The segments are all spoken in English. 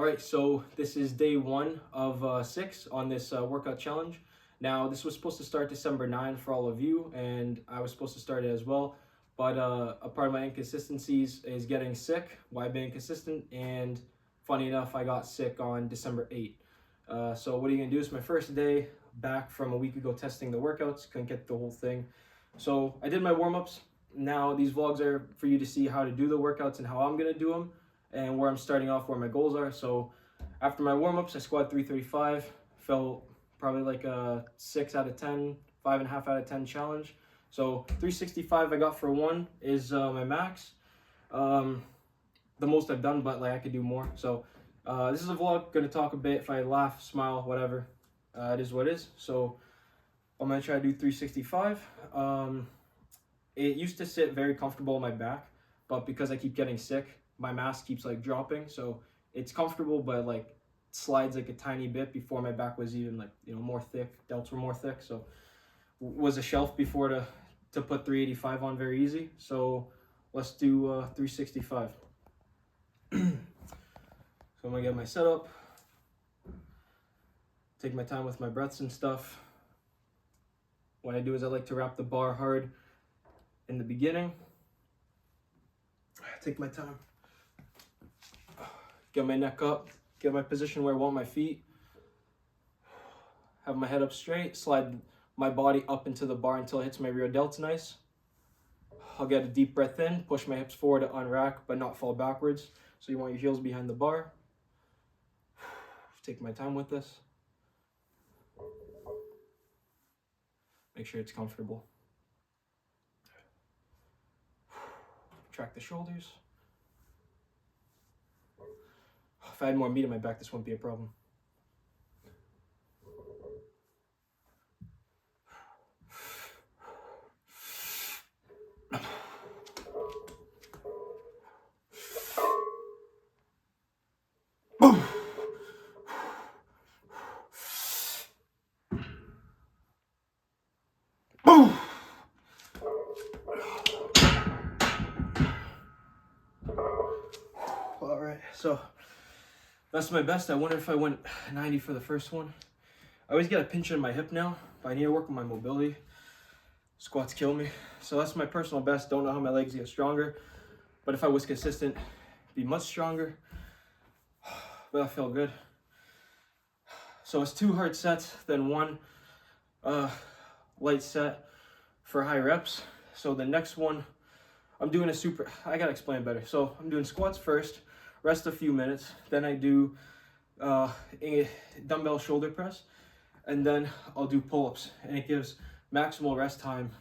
Alright, so this is day 1 of 6 on this workout challenge. Now, this was supposed to start December 9 for all of you, and I was supposed to start it as well. But a part of my inconsistencies is getting sick while being consistent, and funny enough, I got sick on December 8. So what are you going to do? It's my first day back from a week ago testing the workouts. Couldn't get the whole thing. So I did my warm-ups. Now, these vlogs are for you to see how to do the workouts and how I'm going to do them, and where I'm starting off, where my goals are. So after my warm-ups, I squat 335, felt probably like a 6 out of 10, 5.5 out of 10 challenge. So 365 I got for 1 is my max. The most I've done, but like I could do more. So this is a vlog, gonna talk a bit. If I laugh, smile, whatever, it is what it is. So I'm gonna try to do 365. It used to sit very comfortable on my back, but because I keep getting sick, my mass keeps like dropping, so it's comfortable, but like slides like a tiny bit before my back was even like, you know, more thick. Delts were more thick, so was a shelf before to put 385 on very easy. So let's do 365. So I'm gonna get my setup, take my time with my breaths and stuff. What I do is I like to wrap the bar hard in the beginning. Take my time. Get my neck up, get my position where I want my feet. Have my head up straight, slide my body up into the bar until it hits my rear delts nice. I'll get a deep breath in, push my hips forward to unrack, but not fall backwards. So you want your heels behind the bar. Take my time with this. Make sure it's comfortable. Track the shoulders. If I had more meat in my back, this wouldn't be a problem. All right, so that's my best. I wonder if I went 90 for the first one. I always get a pinch in my hip now, but I need to work on my mobility. Squats kill me. So that's my personal best. Don't know how my legs get stronger, but if I was consistent, it'd be much stronger. But I feel good. So it's 2 hard sets, then 1 light set for high reps. So the next one, I'm doing I gotta explain better. So I'm doing squats first, rest a few minutes, then I do a dumbbell shoulder press, and then I'll do pull-ups, and it gives maximal rest time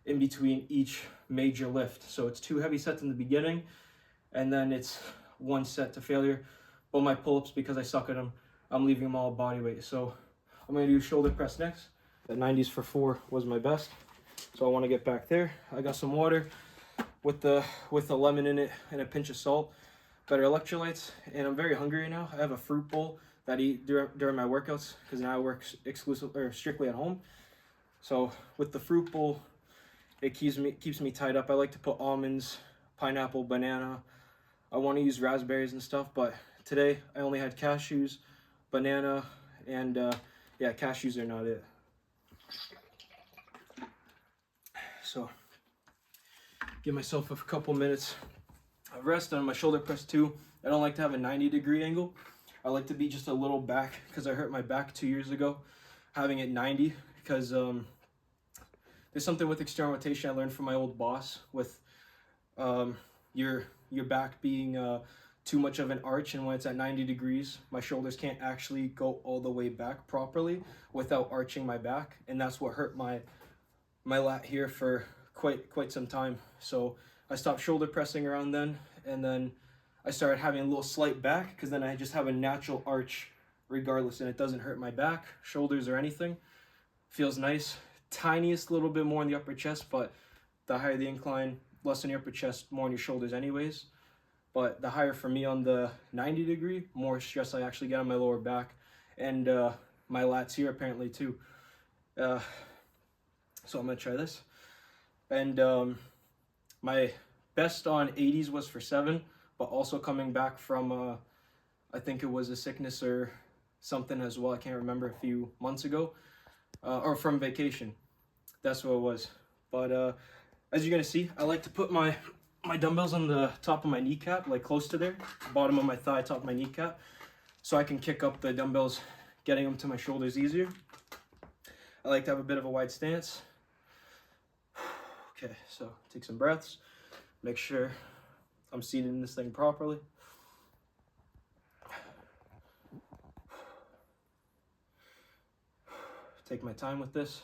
in between each major lift. So it's 2 heavy sets in the beginning, and then it's 1 set to failure. But my pull-ups, because I suck at them, I'm leaving them all body weight. So I'm gonna do shoulder press next. The 90s for 4 was my best, so I want to get back there. I got some water with the lemon in it and a pinch of salt, better electrolytes, and I'm very hungry now. I have a fruit bowl that I eat during my workouts, because now I work strictly at home. So with the fruit bowl, it keeps me tied up. I like to put almonds, pineapple, banana. I want to use raspberries and stuff, but today I only had cashews, banana, and yeah, cashews are not it. So give myself a couple minutes of rest on my shoulder press too. I don't like to have a 90-degree angle. I like to be just a little back, because I hurt my back 2 years ago having it 90, because there's something with external rotation I learned from my old boss with your back being too much of an arch, and when it's at 90 degrees, my shoulders can't actually go all the way back properly without arching my back, and that's what hurt my lat here for quite some time. So I stopped shoulder pressing around then, and then I started having a little slight back, because then I just have a natural arch regardless, and it doesn't hurt my back, shoulders, or anything. Feels nice. Tiniest little bit more in the upper chest, but the higher the incline, less in your upper chest, more on your shoulders anyways. But the higher for me on the 90 degree, more stress I actually get on my lower back, and my lats here apparently too. So I'm gonna try this. And my best on 80s was for 7, but also coming back from I think it was a sickness or something as well. I can't remember, a few months ago, or from vacation. That's what it was. But as you're gonna see, I like to put my dumbbells on the top of my kneecap, like close to there, bottom of my thigh, top of my kneecap, so I can kick up the dumbbells, getting them to my shoulders easier. I like to have a bit of a wide stance. Okay, so take some breaths, make sure I'm seated in this thing properly. Take my time with this.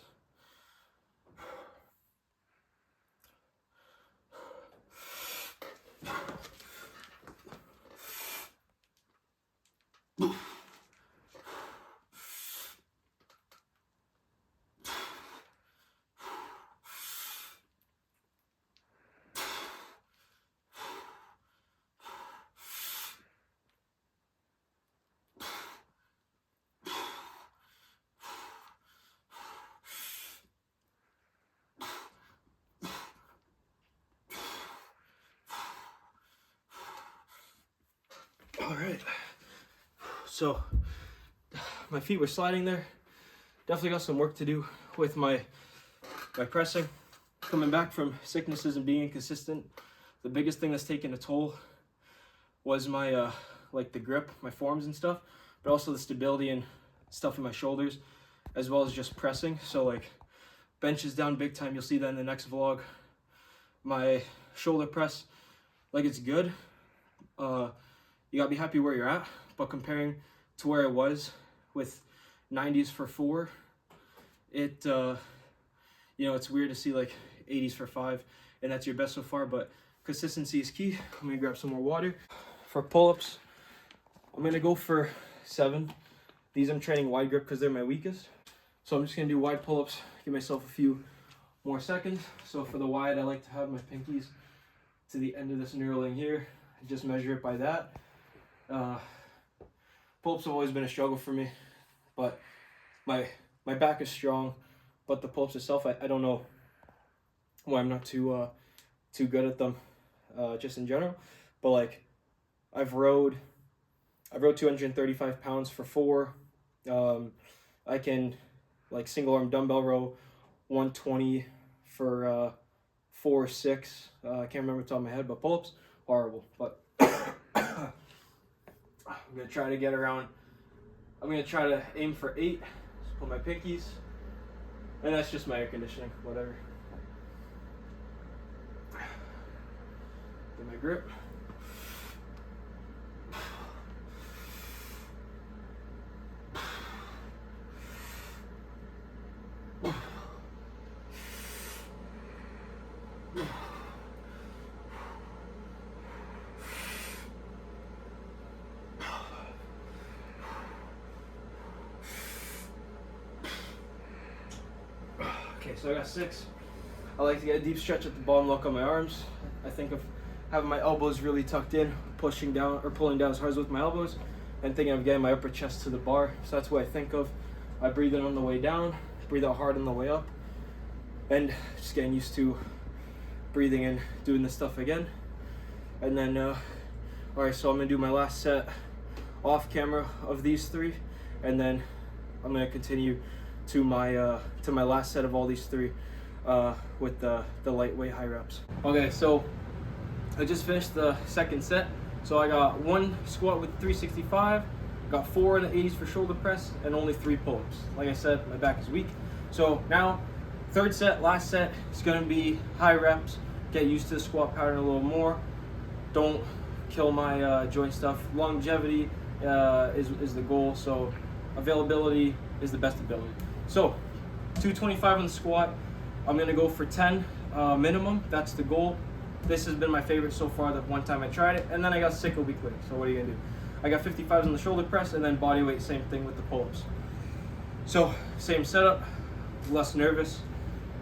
All right, so my feet were sliding there. Definitely got some work to do with my pressing. Coming back from sicknesses and being inconsistent, the biggest thing that's taken a toll was my like the grip, my forearms and stuff, but also the stability and stuff in my shoulders, as well as just pressing. So like bench is down big time. You'll see that in the next vlog. My shoulder press, like, it's good. You gotta be happy where you're at, but comparing to where I was with 90s for 4, it you know, it's weird to see like 80s for 5, and that's your best so far, but consistency is key. I'm gonna grab some more water. For pull-ups, I'm gonna go for 7. These I'm training wide grip because they're my weakest. So I'm just gonna do wide pull-ups, give myself a few more seconds. So for the wide, I like to have my pinkies to the end of this knurling here. Just measure it by that. Pull-ups have always been a struggle for me, but my back is strong, but the pull-ups itself, I don't know why I'm not too good at them, just in general. But like, I've rode 235 pounds for 4. I can like single arm dumbbell row 120 for 4 or 6. I can't remember the top of my head, but pull-ups, horrible. But I'm gonna try to get around. I'm gonna try to aim for 8. Just put my pinkies, and that's just my air conditioning, whatever. Get my grip. Okay, so I got 6. I like to get a deep stretch at the bottom, lock on my arms. I think of having my elbows really tucked in, pushing down or pulling down as hard as with my elbows, and thinking of getting my upper chest to the bar. So that's what I think of. I breathe in on the way down, breathe out hard on the way up, and just getting used to breathing in, doing this stuff again. And then, all right, so I'm gonna do my last set off camera of these 3, and then I'm gonna continue to my last set of all these 3 with the lightweight high reps. Okay, so I just finished the second set. So I got 1 squat with 365, got 4 in the 80s for shoulder press, and only 3 pull-ups. Like I said, my back is weak. So now, third set, last set, it's gonna be high reps. Get used to the squat pattern a little more. Don't kill my joint stuff. Longevity is the goal, so availability is the best ability. So 225 on the squat. I'm gonna go for 10 minimum. That's the goal. This has been my favorite so far. The one time I tried it, and then I got sick a week later. So what are you gonna do? I got 55s on the shoulder press, and then body weight, same thing with the pull-ups. So same setup, less nervous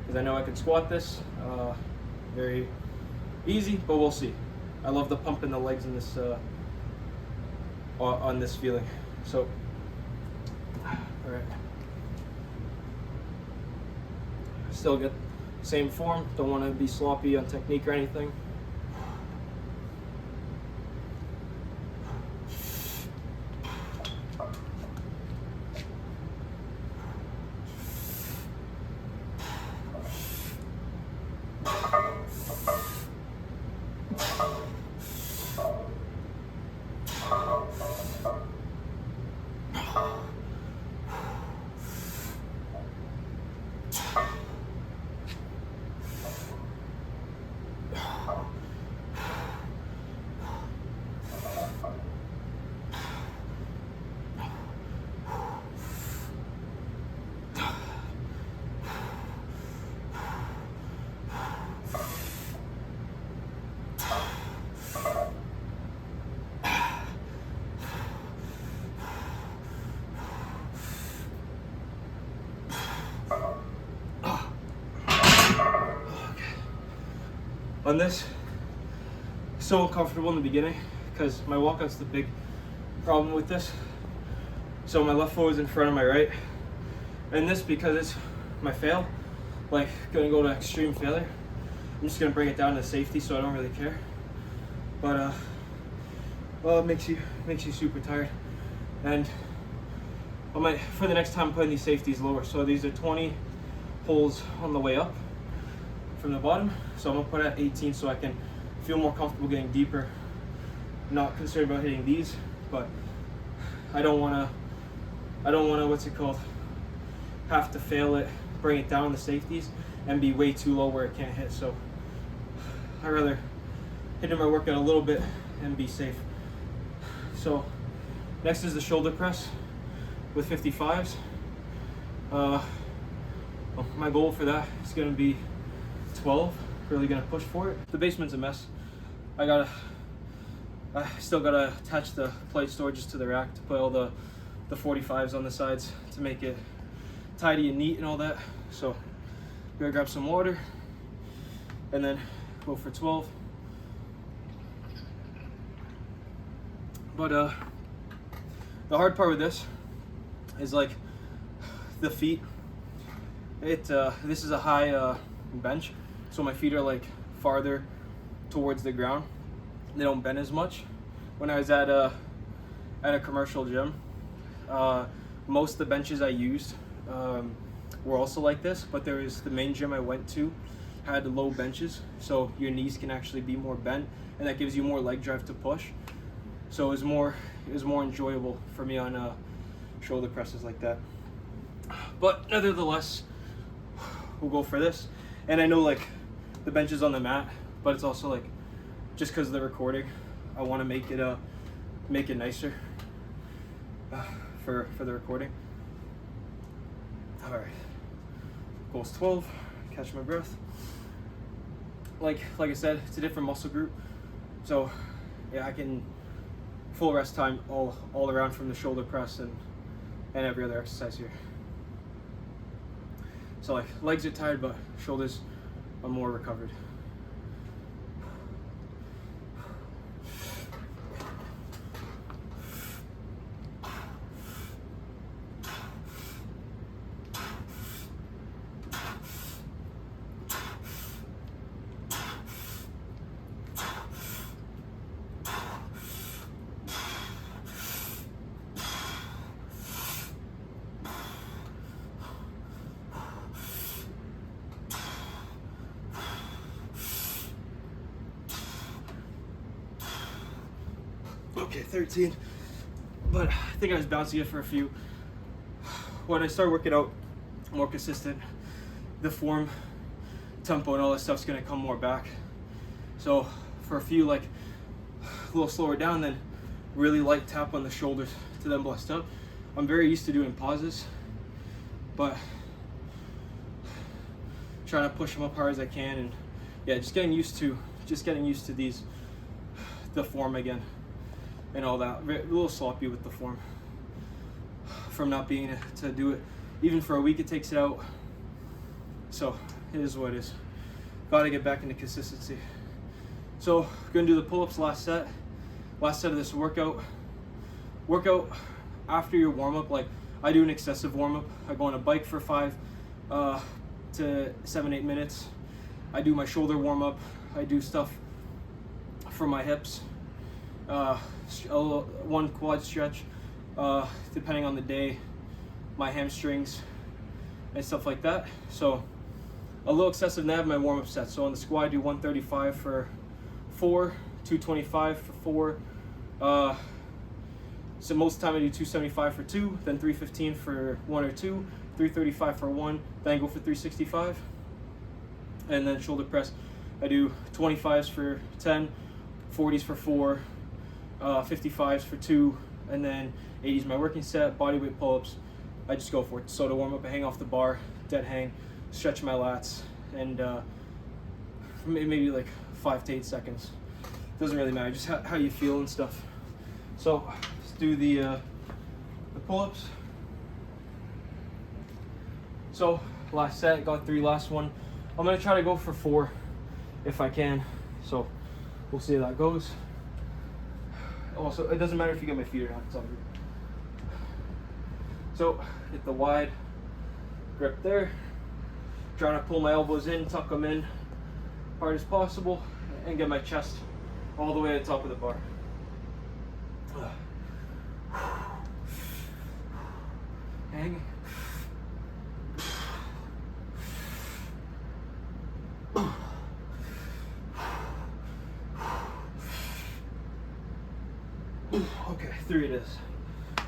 because I know I can squat this. Very easy, but we'll see. I love the pump in the legs in this on this feeling. So, all right. Still get same form. Don't want to be sloppy on technique or anything. On this, so uncomfortable in the beginning because my walkout's the big problem with this. So my left foot is in front of my right, and this, because it's my fail, like gonna go to extreme failure, I'm just gonna bring it down to safety, so I don't really care. But well, it makes you super tired, and I might, for the next time, putting these safeties lower. So these are 20 holes on the way up from the bottom, so I'm gonna put it at 18 so I can feel more comfortable getting deeper. Not concerned about hitting these, but I don't wanna what's it called, have to fail it, bring it down the safeties and be way too low where it can't hit. So I'd rather hit in my workout a little bit and be safe. So next is the shoulder press with 55s. My goal for that is gonna be 12, really gonna push for it. The basement's a mess. I still gotta attach the plate storages to the rack to put all the 45s on the sides to make it tidy and neat and all that. So gotta grab some water and then go for 12. But the hard part with this is like the feet. This is a high bench, so my feet are like farther towards the ground. They don't bend as much. When I was at a commercial gym, most of the benches I used were also like this, but there was the main gym I went to had low benches, so your knees can actually be more bent, and that gives you more leg drive to push. So it was more enjoyable for me on shoulder presses like that. But nevertheless, we'll go for this. And I know like the bench is on the mat, but it's also like, just because of the recording, I want to make it nicer for the recording. All right, goals 12. Catch my breath. Like I said, it's a different muscle group, so yeah, I can full rest time all around from the shoulder press and every other exercise here. So like legs are tired, but shoulders are more recovered. Okay, 13, but I think I was bouncing it for a few. When I start working out more consistent, the form, tempo, and all that stuff's gonna come more back. So for a few, like a little slower down, then really light tap on the shoulders to then bust up. I'm very used to doing pauses, but trying to push them up hard as I can, and yeah, just getting used to these, the form again. And all that, a little sloppy with the form from not being able to do it. Even for a week, it takes it out. So it is what it is. Got to get back into consistency. So gonna do the pull-ups last set of this workout. After your warm-up, like I do an excessive warm-up. I go on a bike for 5 to 7-8 minutes. I do my shoulder warm-up. I do stuff for my hips. One quad stretch, depending on the day, my hamstrings and stuff like that. So a little excessive, and I have my warm-up set. So on the squat, I do 135 for 4, 225 for 4, So most of the time I do 275 for 2, then 315 for 1 or 2, 335 for 1, then I go for 365. And then shoulder press, I do 25s for 10, 40s for 4, 55s for 2, and then 80s my working set. Body weight pull-ups, I just go for it. So to warm up, I hang off the bar, dead hang, stretch my lats, and maybe like 5 to 8 seconds. Doesn't really matter, just how you feel and stuff. So let's do the pull-ups. So last set, got 3 last one. I'm gonna try to go for 4 if I can. So we'll see how that goes. Also, it doesn't matter if you get my feet or not, it's all good. So hit the wide grip there. Trying to pull my elbows in, tuck them in hard as possible, and get my chest all the way to the top of the bar. Hang. Okay, 3 it is.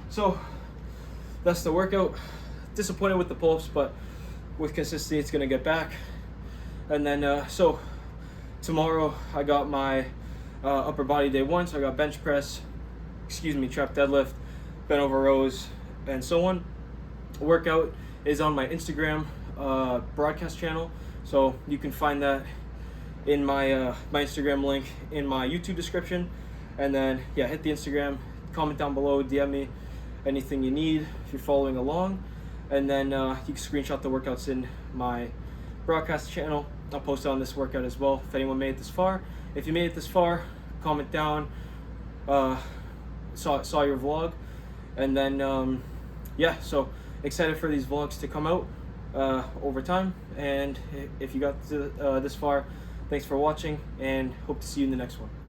So that's the workout. Disappointed with the pull-ups, but with consistency it's gonna get back. And then so tomorrow I got my upper body day 1, so I got bench press, trap deadlift, bent over rows, and so on. Workout is on my Instagram broadcast channel, so you can find that in my my Instagram link in my YouTube description. And then yeah, hit the Instagram, comment down below, DM me anything you need if you're following along, and then you can screenshot the workouts in my broadcast channel. I'll post it on this workout as well if anyone made it this far. If you made it this far, comment down, saw your vlog, and then yeah, so excited for these vlogs to come out over time. And if you got to this far, thanks for watching, and hope to see you in the next one.